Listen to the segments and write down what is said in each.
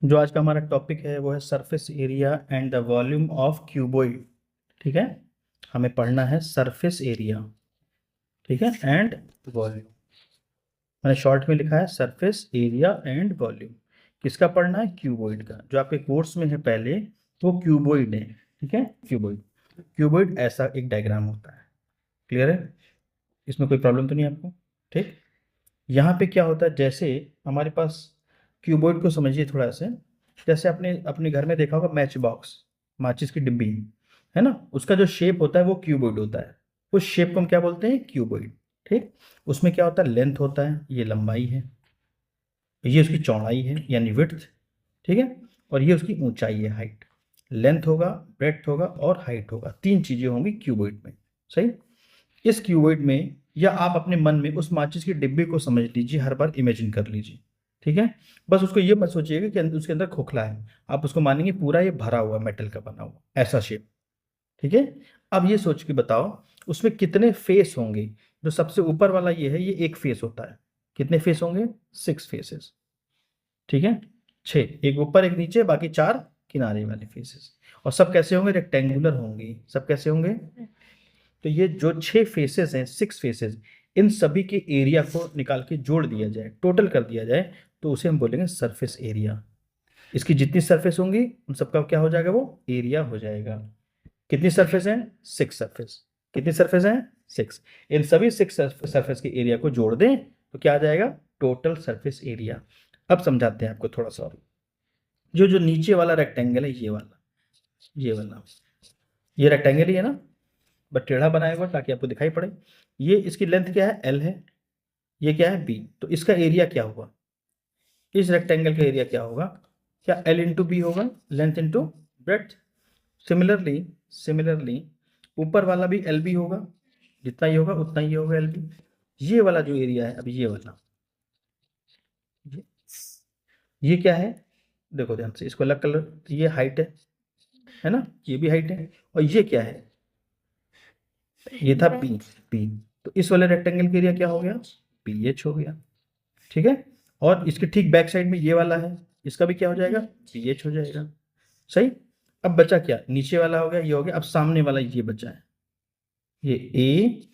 जो आज का हमारा टॉपिक है वो है surface area and the volume of cuboid. ठीक है, हमें पढ़ना है सरफेस एरिया, ठीक है, एंड वॉल्यूम। मैंने शॉर्ट में लिखा है सरफेस एरिया एंड वॉल्यूम। किसका पढ़ना है? क्यूबॉइड का। जो आपके कोर्स में है पहले वो क्यूबॉइड है। ठीक है, क्यूबॉइड। क्यूबॉइड ऐसा एक डायग्राम होता है। क्लियर है? इसमें कोई प्रॉब्लम तो नहीं आपको? ठीक। यहाँ पे क्या होता है, जैसे हमारे पास क्यूबॉइड को समझिए थोड़ा सा। जैसे आपने अपने घर में देखा होगा मैच बॉक्स, माचिस की डिब्बी, है ना, उसका जो शेप होता है वो क्यूबॉइड होता है। उस शेप को हम क्या बोलते हैं? क्यूबॉइड। ठीक। उसमें क्या होता है? लेंथ होता है, ये लंबाई है, ये उसकी चौड़ाई है यानी विड्थ, ठीक है, और ये उसकी ऊंचाई है, हाइट। लेंथ होगा, ब्रेड्थ होगा और हाइट होगा, तीन चीजें होंगी क्यूबॉइड में। सही। इस क्यूबॉइड में, या आप अपने मन में उस माचिस की डिब्बे को समझ लीजिए, हर बार इमेजिन कर लीजिए। ठीक है, बस उसको ये मत सोचिएगा कि उसके अंदर खोखला है। आप उसको मानेंगे पूरा ये भरा हुआ मेटल का बना हुआ ऐसा शेप। ठीक है। अब ये सोच के बताओ उसमें कितने फेस होंगे। जो सबसे ऊपर वाला ये है, ये एक फेस होता है। कितने फेस होंगे? 6 फेसेस। ठीक है, 6, एक ऊपर एक नीचे, बाकी 4 किनारे वाले फेसेस। और सब कैसे होंगे? रेक्टेंगुलर होंगे। सब कैसे होंगे? तो ये जो 6 फेसेस हैं, 6 फेसेस, इन सभी के एरिया को निकाल के जोड़ दिया जाए, टोटल कर दिया जाए, तो उसे हम बोलेंगे सरफेस एरिया। इसकी जितनी सरफेस होंगी उन सबका क्या हो जाएगा? वो एरिया हो जाएगा। कितनी सरफेस है? 6 सरफेस। कितनी सरफेस है? 6। इन सभी 6 सरफेस के एरिया को जोड़ दें तो क्या आ जाएगा? Total surface area. अब समझाते हैं आपको थोड़ा सा और। जो जो नीचे वाला रेक्टेंगल है, ये वाला ये रेक्टेंगल ही है ना, बट टेढ़ा बनाया हुआ ताकि आपको दिखाई पड़े। ये इसकी लेंथ क्या है? एल है। ये क्या है? बी। तो इसका एरिया क्या हुआ? इस रेक्टेंगल का एरिया क्या होगा? क्या एल इंटू बी होगा, length into breadth. Similarly similarly ऊपर वाला भी एल बी होगा, जितना ये होगा उतना ही होगा एल बी। ये वाला जो एरिया है, अभी ये वाला, ये, ये क्या है? देखो ध्यान से, इसको अलग कलर, ये हाइट है ना, ये भी हाइट है। और ये क्या है? ये था बी। बी। तो इस वाले रेक्टेंगल का एरिया क्या हो गया? बी एच हो गया। ठीक है। और इसके ठीक बैक साइड में ये वाला है, इसका भी क्या हो जाएगा? बी एच हो जाएगा। सही। अब बचा क्या? नीचे वाला हो गया, ये हो गया। अब सामने वाला ये बचा है, ये ए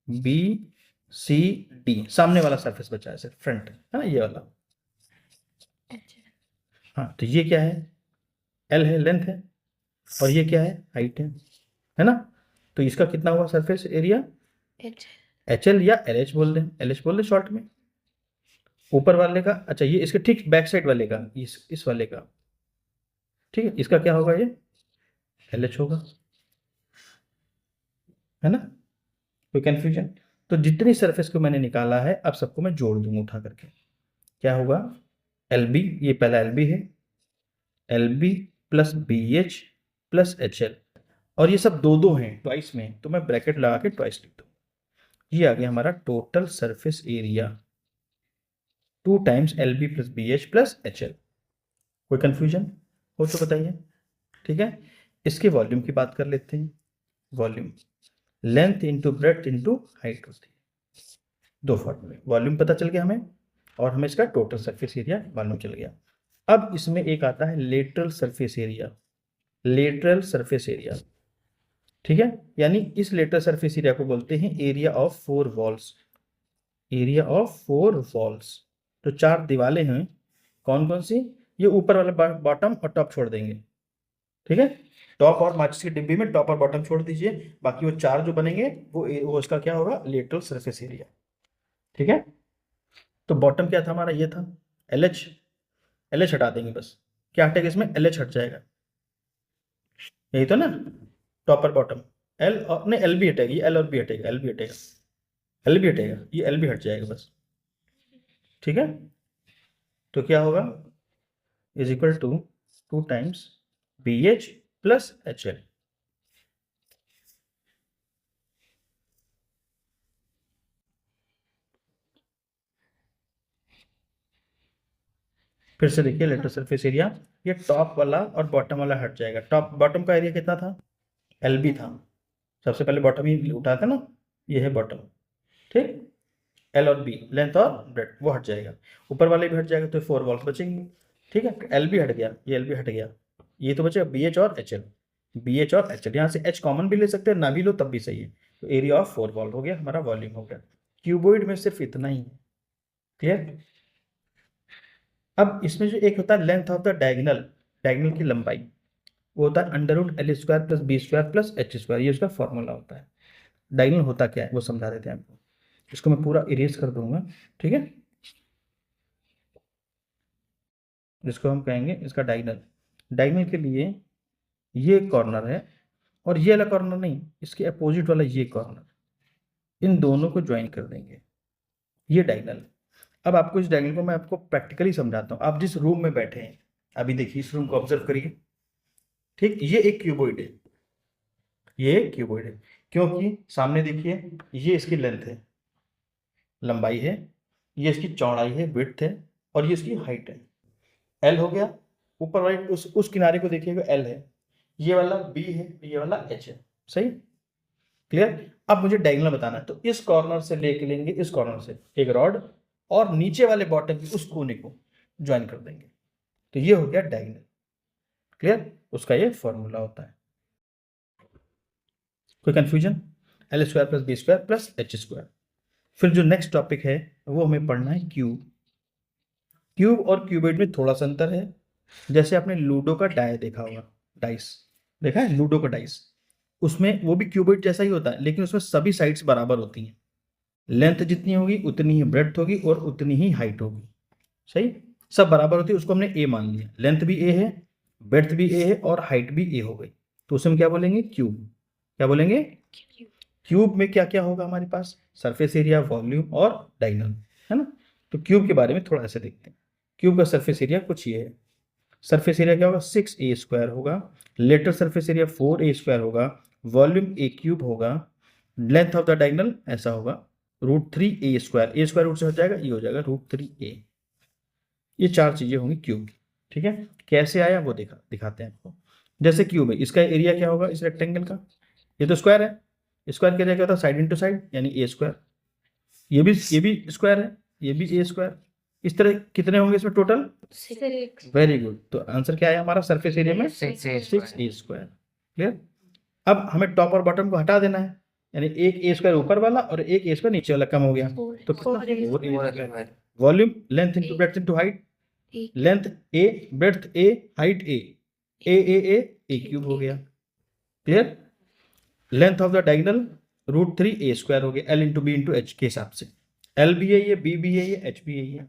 बी सी डी, सामने वाला सरफेस बचा है, सिर्फ फ्रंट है ना, ये वाला। हाँ, तो ये क्या है? एल है, लेंथ है। और ये क्या है? हाइट है ना। तो इसका कितना हुआ सरफेस एरिया? एच एल या एल एच बोल दें, एल एच बोल दें शॉर्ट में। ऊपर वाले का, अच्छा ये इसके ठीक बैक साइड वाले का, इस वाले का, ठीक है, इसका क्या होगा? ये एल एच होगा, है ना। कोई कंफ्यूजन? तो जितनी सरफेस को मैंने निकाला है, अब सबको मैं जोड़ दूंगा उठा करके। क्या होगा? एल बी, ये पहला एल बी है, L B plus B H plus H L. और ये सब दो दो हैं ट्वाइस में, तो मैं ब्रैकेट लगा के ट्वाइस लिख दूँ। ये आ गया हमारा total surface area, 2 times L B plus B H plus H L. कोई कंफ्यूजन हो तो बताइए। ठीक है। इसके वॉल्यूम की बात कर लेते हैं। Volume length into breadth into height होती है। दो फॉर्मूले, वॉल्यूम पता चल गया हमें, और हमें इसका टोटल सरफेस एरिया मालूम चल गया। अब इसमें एक आता है lateral surface area. Lateral surface area, ठीक है, यानी इस लेटरल सरफेस एरिया को बोलते हैं area of 4 walls. Area of 4 walls. तो 4 दीवारें हैं, कौन कौन सी? ये ऊपर वाला बॉटम और टॉप छोड़ देंगे। ठीक है, टॉप और माचिस की डिब्बी में टॉप और बॉटम छोड़ दीजिए, बाकी वो 4 जो बनेंगे वो उसका क्या होगा? Lateral surface area. ठीक है। तो बॉटम क्या था हमारा? ये था एल एच। एल एच हटा देंगे बस। क्या हटेगा इसमें? एल एच हट जाएगा, यही तो ना, टॉप और बॉटम। एल और नहीं, एल भी हटेगा, ये एल और बी हटेगा, एल भी हटेगा, एल भी हटेगा, ये एल भी हट जाएगा बस। ठीक है। तो क्या होगा? Is equal to 2 times B H plus H L. फिर से देखिए लेटरल सरफेस एरिया, ये टॉप वाला और बॉटम वाला हट जाएगा। टॉप बॉटम का एरिया कितना था? एल बी था, सबसे पहले बॉटम ही उठा था ना, ये है बॉटम। ठीक। एल और बी, लेंथ और ब्रेड, वो हट जाएगा। ऊपर वाले भी हट जाएगा, तो 4 वॉल्स बचेंगे। ठीक है, एल भी हट गया, ये एल भी हट गया, ये तो बचे बी एच और एच एल, बी एच और एच एल, यहाँ से एच कॉमन भी ले सकते हैं, ना भी लो तब भी सही है। तो एरिया ऑफ 4 वॉल हो गया, हमारा वॉल्यूम हो गया। क्यूबॉइड में सिर्फ इतना ही है। क्लियर। अब इसमें जो एक होता है length of the diagonal, diagonal की लंबाई, वो होता है under root L square plus B square plus H square, ये उसका फॉर्मूला होता है। डायगोनल होता क्या है वो समझा देते हैं आपको, इसको मैं पूरा इरेज कर दूंगा। ठीक है, जिसको हम कहेंगे इसका डायगोनल, डायगोनल के लिए ये कॉर्नर है और ये वाला कॉर्नर नहीं, इसके अपोजिट वाला ये कॉर्नर, इन दोनों को ज्वाइन कर देंगे, ये डायगोनल। अब आपको इस डायगोनल को मैं आपको प्रैक्टिकली समझाता हूँ। आप जिस रूम में बैठे हैं अभी देखिए, इस रूम को ऑब्जर्व करिए। ठीक, ये एक क्यूबॉइड है, ये एक क्यूबॉइड है, क्योंकि सामने देखिए ये इसकी लेंथ है, लंबाई है, ये इसकी चौड़ाई है, विड्थ है, और ये इसकी हाइट है, एल हो गया। ऊपर वाले उस किनारे को देखिएगा, एल है, ये वाला बी है, ये वाला एच है। सही, क्लियर। अब मुझे डायगोनल बताना है, तो इस कॉर्नर से लेके लेंगे, इस कॉर्नर से एक रॉड, और नीचे वाले बॉटम की उस कोने को ज्वाइन कर देंगे, तो ये हो गया डायगोनल। क्लियर, उसका ये फॉर्मूला होता है। कोई confusion? L square plus B square plus H square. फिर जो नेक्स्ट टॉपिक है वो हमें पढ़ना है क्यूब। क्यूब और क्यूबॉइड में थोड़ा सा अंतर है। जैसे आपने लूडो का डाय देखा होगा, डाइस देखा है, लूडो का डाइस, उसमें वो भी क्यूबॉइड जैसा ही होता है, लेकिन उसमें सभी साइड्स बराबर होती हैं। लेंथ जितनी होगी उतनी ही ब्रेड्थ होगी और उतनी ही हाइट होगी। सही, सब बराबर होती है, उसको हमने ए मान लिया। लेंथ भी ए है, ब्रेड्थ भी ए है और हाइट भी ए हो गई, तो उसे हम क्या बोलेंगे? क्यूब। क्या बोलेंगे? क्यूब में क्या क्या होगा हमारे पास? सरफेस एरिया, वॉल्यूम और डायगोनल, है ना। तो क्यूब के बारे में थोड़ा ऐसे देखते हैं। क्यूब का सरफेस एरिया कुछ ये है। सरफेस एरिया क्या होगा? 6a² होगा। लेटर सरफेस एरिया 4a² होगा। वॉल्यूम ए क्यूब होगा। लेंथ ऑफ द डायगोनल ऐसा होगा, √3a²। ए स्क्वायर रूट से हट जाएगा, ये हो जाएगा √3a। ये चार चीजें होंगी क्यूब की। ठीक है, कैसे आया वो दिखाते हैं आपको। जैसे क्यूब है, इसका एरिया क्या होगा इस रेक्टेंगल का? ये तो स्क्वायर है, स्क्वायर का एरिया क्या होता है? साइड इंटू साइड, यानी a²। ये भी स्क्वायर है, ये भी a²। इस तरह कितने होंगे इसमें टोटल? 6। वेरी गुड, तो आंसर क्या आया हमारा सरफेस एरिया में? 6a²। क्लियर। अब हमें टॉप और बॉटम को हटा देना है, यानी एक a² ऊपर वाला और एक a² नीचे वाला कम हो गया, तो कितना? Volume length into breadth into height, length a, breadth a, height a, a³ हो गया। Clear. Length of the diagonal √3a² हो गया, l into B into H के हिसाब से। l भी है ये, b भी है ये, h भी है ये,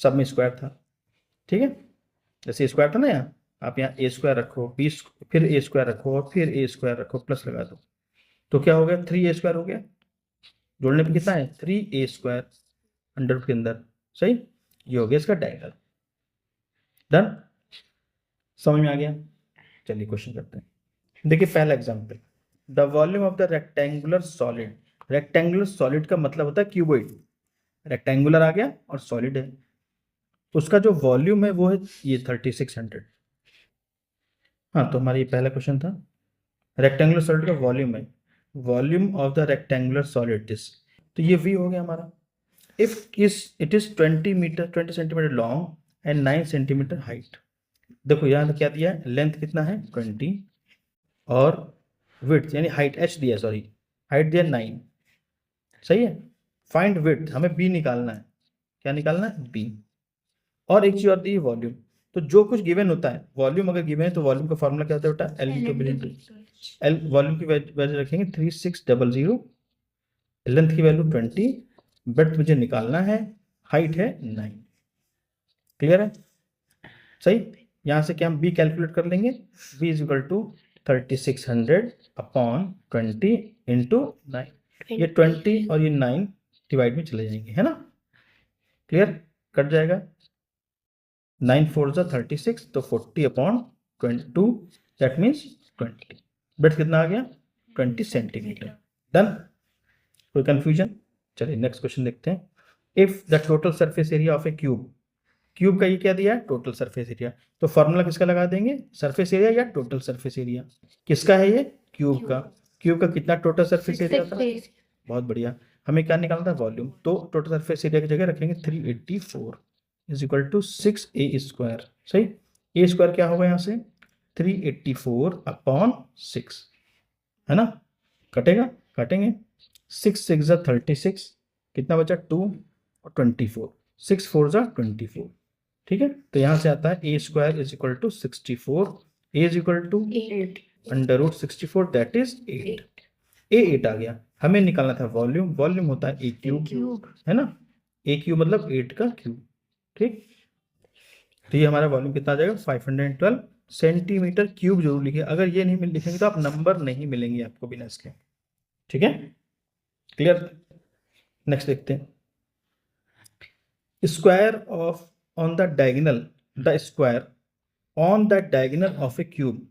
सब में स्क्वायर था। ठीक है, जैसे स्क्वायर था ना, यहाँ आप यहाँ a² रखो, b फिर a² रखो और फिर a² रखो, प्लस लगा दो, तो क्या हो गया? 3a² हो गया। जोड़ने पे कितना है? 3a² अंडर के अंदर। सही, ये हो गया इसका डायगोनल। डन, समझ में आ गया? चलिए क्वेश्चन करते हैं। देखिए पहला example, the volume of the rectangular solid. Rectangular solid का मतलब होता है क्यूबॉइड। रेक्टेंगुलर आ गया और सॉलिड है, उसका जो वॉल्यूम है वो है ये 3600। हाँ, तो हमारा ये पहला क्वेश्चन था। रेक्टेंगुलर सॉलिड का वॉल्यूम है, volume of the rectangular solid this, तो ये v हो गया हमारा। If it is 20 centimetre long and 9 centimetre height. देखो यहाँ क्या दिया है, लेंथ कितना है 20 और विड्थ यानी हाइट h दिया, सॉरी हाइट दिया 9। सही है, फाइंड विड्थ, हमें b निकालना है। क्या निकालना है? b। और एक चीज और दी वॉल्यूम। तो जो कुछ गिवन होता है, वॉल्यूम अगर गिवन है तो वॉल्यूम का फॉर्मूला क्या होता है बेटा? L into B into L. Volume की वैल्यू रखेंगे 3600, लेंथ की वैल्यू 20, ब्रेड्थ मुझे निकालना है, हाइट है 9। क्लियर है? सही, यहां से क्या हम b कैलकुलेट कर लेंगे? b is equal to 3600/20 into 9। ये 20 और ये 9 डिवाइड में चले जाएंगे, है ना। क्लियर, कट जाएगा। 9 4 जा 36, तो 40/22, दैट मीन्स 20। ब्रेड्थ कितना आ गया? 20 सेंटीमीटर। डन, कोई कंफ्यूजन? चलिए नेक्स्ट क्वेश्चन देखते हैं। If the total surface area of A cube, cube का ये क्या दिया है? Total surface area. तो फॉर्मूला किसका लगा देंगे? सरफेस एरिया या टोटल सरफेस एरिया? किसका है ये? क्यूब का। क्यूब का कितना टोटल सरफेस एरिया था? बहुत बढ़िया। हमें क्या निकालना था? वॉल्यूम। तो टोटल सरफेस एरिया की जगह रखेंगे 384। Is equal to 6a²। सही, ए स्क्वायर क्या होगा यहाँ से 384/6, है ना, कटेगा, काटेंगे 6 6 36, कितना बचा 2 और 24, 6 4 24, ठीक है। तो यहाँ से आता है a² is equal to 64, a is equal to √64 that is 8, a 8 आ गया। हमें निकालना था वॉल्यूम, वॉल्यूम होता है a³ है ना, a³ मतलब 8 का क्यूब, ठीक। तो ये हमारा वॉल्यूम कितना आ जाएगा 512 सेंटीमीटर क्यूब। जरूर लिखिए, अगर ये नहीं लिखेंगे तो आप नंबर नहीं मिलेंगे आपको बिना इसके, ठीक है, क्लियर। नेक्स्ट देखते हैं, square of on the diagonal, the square on the diagonal of A cube.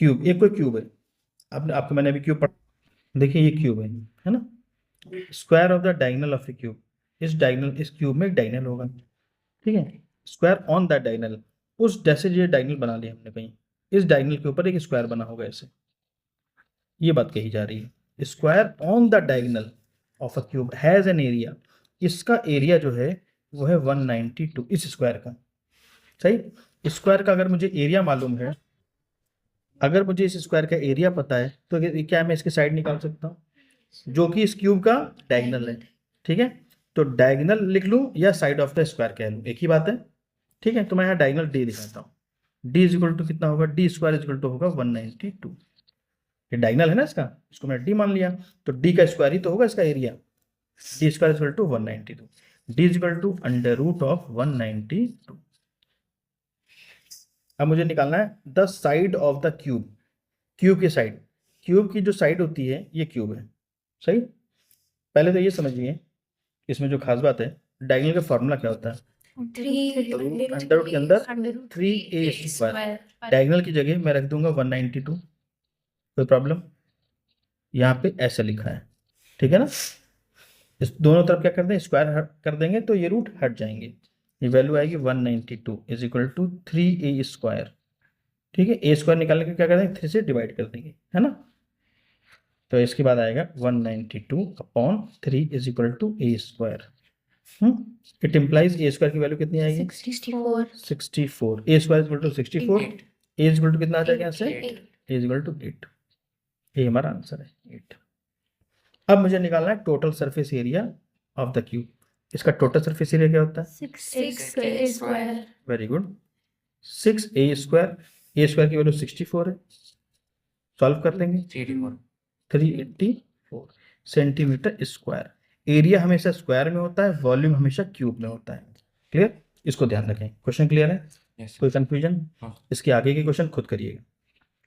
Cube, ये कोई क्यूब है, आपको मैंने अभी क्यूब पढ़ा, देखिए ये क्यूब है ना, square of the diagonal of A cube, इस डायगोनल, इस क्यूब में एक डायगोनल होगा, ठीक है। स्क्वायर ऑन दैट डायगोनल, उस जैसे ये डायगोनल बना लिया हमने कहीं, इस डायगोनल के ऊपर एक स्क्वायर बना होगा ऐसे, ये बात कही जा रही है। Square on the diagonal of a cube has an area, इसका एरिया जो है वो है 192, इस स्क्वायर का। सही, स्क्वायर का अगर मुझे एरिया मालूम है, अगर मुझे इस स्क्वायर का एरिया पता है तो क्या मैं इसकी साइड निकाल सकता हूँ, जो कि इस क्यूब का डायगोनल है, ठीक है। तो डायगोनल लिख लूँ या साइड ऑफ द स्क्वायर कह लूँ, एक ही बात है, ठीक है। तो मैं यहाँ डायगोनल डी दिखाता हूँ, डी इज इक्वल टू कितना होगा, d² इज इक्वल टू होगा 192, ये डायगोनल है ना इसका, इसको मैं डी मान लिया, तो डी का स्क्वायर ही तो होगा इसका area, d² is equal to 192, D is equal to √192। अब मुझे निकालना है the side of the cube, cube की साइड, क्यूब की जो साइड होती है ये क्यूब है, सही। पहले तो ये समझिए, इसमें जो खास बात है, डायगोनल का फॉर्मूला क्या होता है, अंडर के अंदर 3a², डायगोनल की जगह मैं रख दूंगा 192, कोई प्रॉब्लम, यहाँ पे ऐसे लिखा है, ठीक है ना। इस दोनों तरफ क्या कर दें, स्क्वायर कर देंगे तो ये रूट हट जाएंगे, ये वैल्यू आएगी 192 इज इक्वल टू 3a², ठीक है। a² निकालने के क्या कर देंगे, 3 से डिवाइड कर देंगे, है ना। तो इसके बाद आएगा 192/3 is equal to a²। It implies a² की वैल्यू कितनी आएगी 64, a² is equal to 64, a is equal to कितना आ जाएगा यहाँ से, a इज इक्वल टू 8, ये हमारा आंसर है 8। अब मुझे निकालना है total surface area of the cube, इसका टोटल सरफेस एरिया क्या होता है 6a²। Very good, 6a², a² की वैल्यू 64 है, सॉल्व कर लेंगे 384 सेंटीमीटर स्क्वायर। एरिया हमेशा स्क्वायर में होता है, वॉल्यूम हमेशा क्यूब में होता है, क्लियर, इसको ध्यान रखें। क्वेश्चन क्लियर है, Yes, कोई कंफ्यूजन, हाँ। इसके आगे के क्वेश्चन खुद करिएगा।